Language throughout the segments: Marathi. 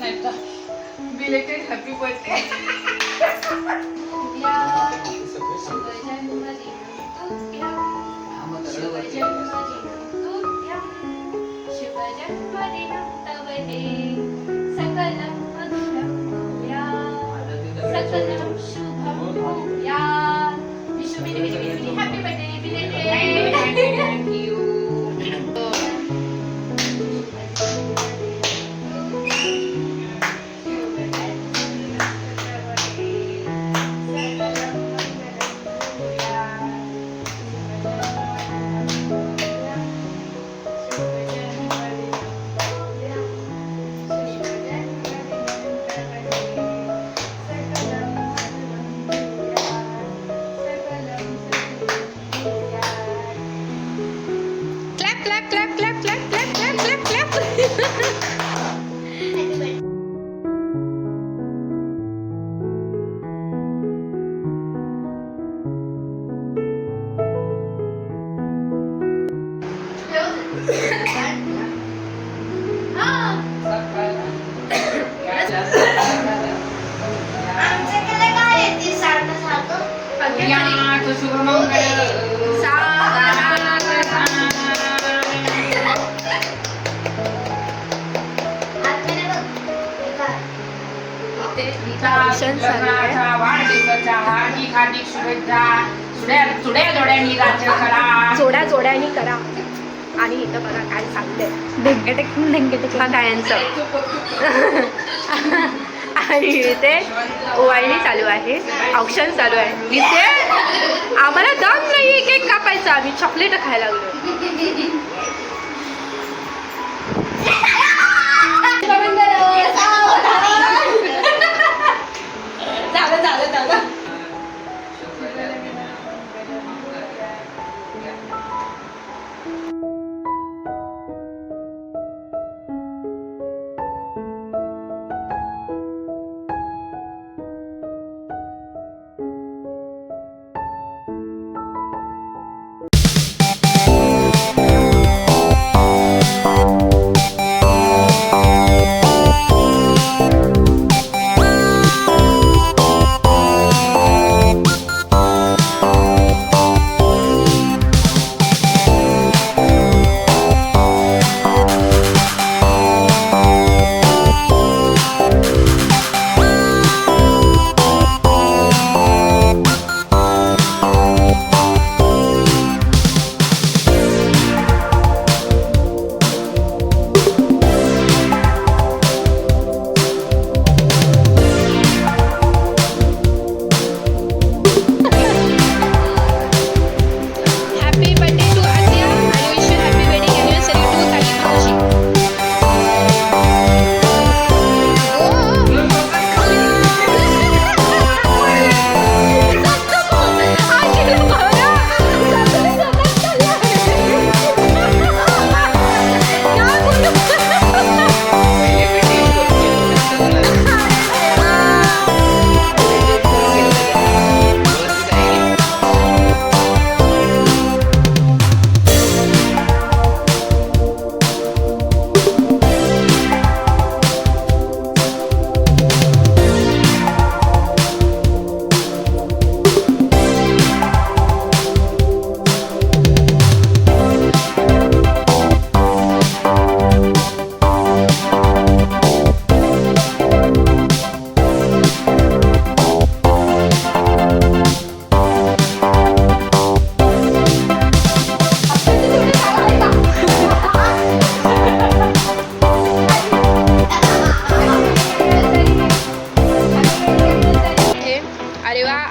नाही तर बिलेटेड हॅपी बर्थडे. जोड्या जोड्यानी करा. आणि इथं बघा काय चाललंय, ढेंगेटेकला गायांचं. आणि इथे ओवाळणी चालू आहे, औक्षण चालू आहे. इथे आम्हाला दम नाही केक कापायचा, आम्ही चॉकलेट खायला लागलो.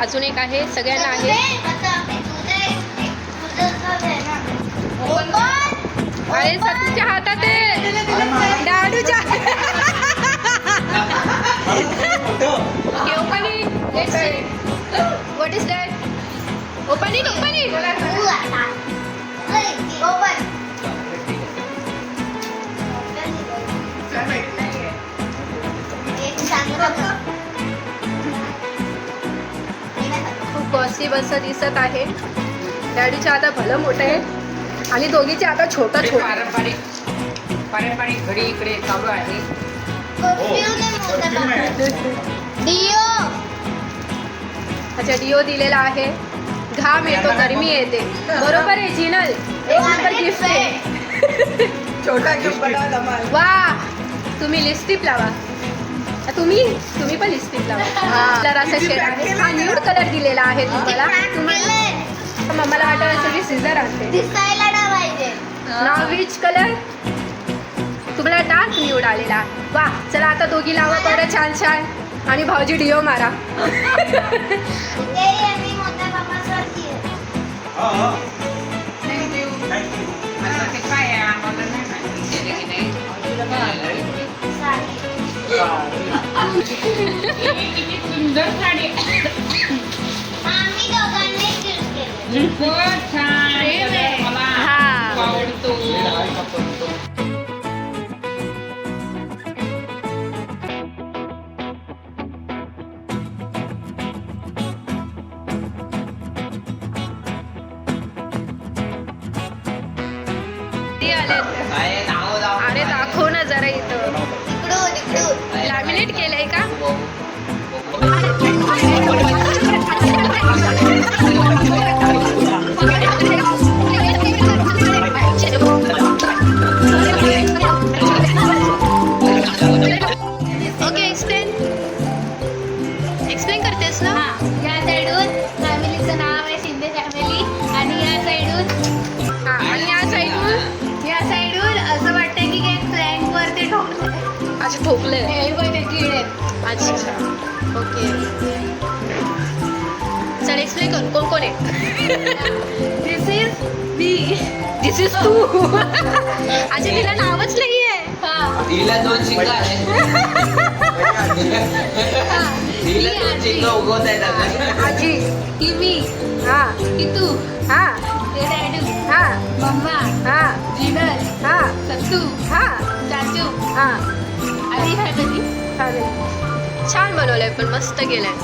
अजून एक आहे, सगळ्यांना आहे. अरे सतीच्या हातात आहे डाडूच्या. What is that? Open it, open it. खूप बॉसी बस दिसत आहे. डॅडीच्या आता भलं मोठं आहे आणि दोघीचे आता छोटा छोटा. पारंपरिक घडी इकडे चालू आहे. डिओ अच्छा डिओ दिलेला आहे. घाम येतो गरमी येते. बरोबर आहे जिनल. एक नंबर गिफ्ट आहे. छोटा गिफ्ट बनवला मला. वा तुम्ही लिपस्टिक लावा. तुम्ही पण लिपस्टिक लावा. कलर असा शेड आहे. हा न्यूड कलर दिलेला आहे तुम्हाला. मला वाटत असेल की सीझर आणते. दिसायला ना पाहिजे. नाव विच कलर. तुम्हाला डार्क न्यूड आलेला आहे. वा चला आता दोघी लावा बरं छान छान. आणि भाऊजी डिओ मारा. मी मोठ्या बाबासाठी थँक्यू. आता ते काय आहे आम्हाला नाही माहिती. केले की नाही? किती सुंदर साडी आहे. आम्ही दोघांनी गिफ्ट केलं. खूप छान कलर मला हा. खूप आवडतो. ते आलेत. अरे दाखव ना जरा इथं. इकडून लॅमिनेट केलंय का. ओके एक्सप्लेन करतेस ना. या साईडून फॅमिलीचं नाव आहे शिंदे फॅमिली आणि या साईडून हा, आणि या साईडून असं वाटतं की काही फ्लॅंक वरती ठोकलं. अच्छा ठोकले. हे बघ ते किडे. अच्छा ओके चल एक्सप्लेन कर कोण कोण आहे. दिस इज मी. दिस इज तू. अच्छा तिला नावच नाहीये. हिला 2 शिंगा आहे. हिला 2 शिंगा उगवत आहेत आता. आजी ही मी. हा ही तू. हा हे डॅडू. हा मम्मा. हा जिनल. हा सत्तू. हा चाचू. हा आणि फॅमिली. चालेल. छान बनवलंय पण मस्त केलंय.